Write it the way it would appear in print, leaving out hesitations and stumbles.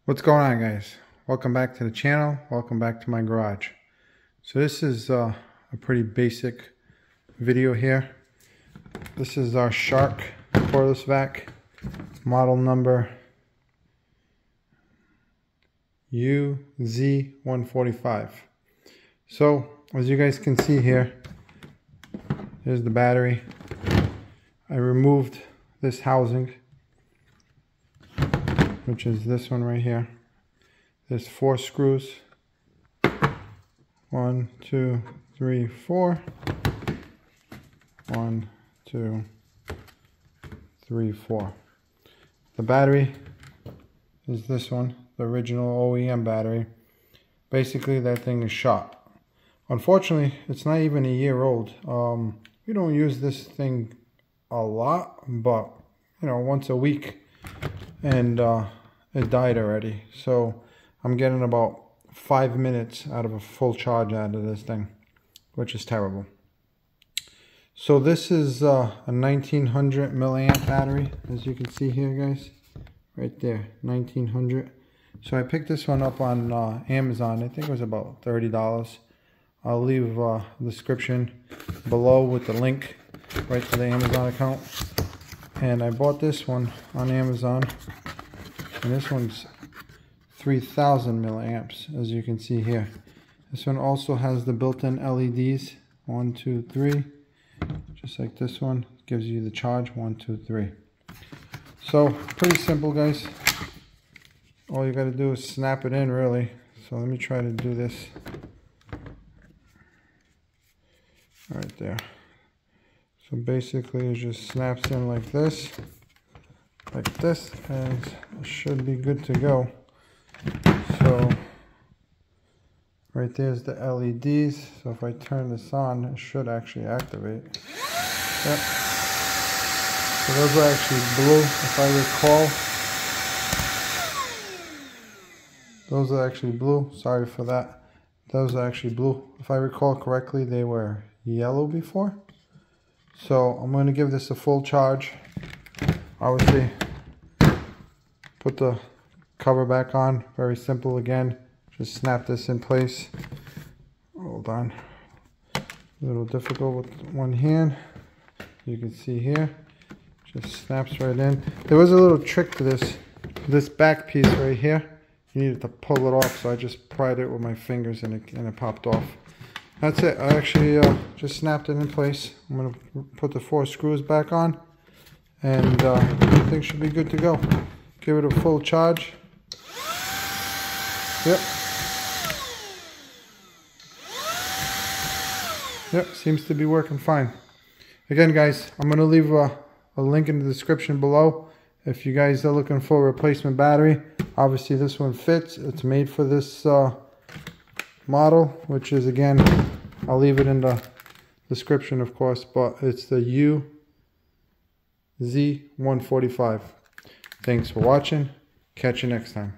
What's going on, guys? Welcome back to the channel. Welcome back to my garage. So this is a pretty basic video here. This is our Shark cordless vac, model number UZ145. So as you guys can see here, here's the battery. I removed this housing, which is this one right here. There's 4 screws. 1, 2, 3, 4. 1, 2, 3, 4. The battery is this one, the original OEM battery. Basically, that thing is shot. Unfortunately, it's not even a year old. We don't use this thing a lot, but you know, once a week, and it died already. So I'm getting about 5 minutes out of a full charge out of this thing, which is terrible. So this is a 1900 milliamp battery, as you can see here, guys, right there, 1900. So I picked this one up on Amazon. I think it was about $30. I'll leave a description below with the link right to the Amazon account. And I bought this one on Amazon, and this one's 3000 milliamps, as you can see here. This one also has the built-in LEDs, 1, 2, 3, just like this one. Gives you the charge, 1, 2, 3. So pretty simple, guys. All you got to do is snap it in, really. So let me try to do this right there. So basically it just snaps in like this, and it should be good to go. So right there's the LEDs. So if I turn this on, it should actually activate. Yep. So those are actually blue, if I recall. Those are actually blue. Sorry for that. Those are actually blue. If I recall correctly, they were yellow before. So I'm going to give this a full charge. Obviously, put the cover back on. Very simple again. Just snap this in place. Hold on. A little difficult with one hand. You can see here. Just snaps right in. There was a little trick to this. This back piece right here, you needed to pull it off. So I just pried it with my fingers and it popped off. That's it. I actually just snapped it in place. I'm going to put the 4 screws back on, and everything should be good to go. Give it a full charge. Yep, seems to be working fine. Again, guys, I'm going to leave a link in the description below if you guys are looking for a replacement battery. Obviously, this one fits. It's made for this model, which is, again, I'll leave it in the description, of course, but it's the UZ145. Thanks for watching. Catch you next time.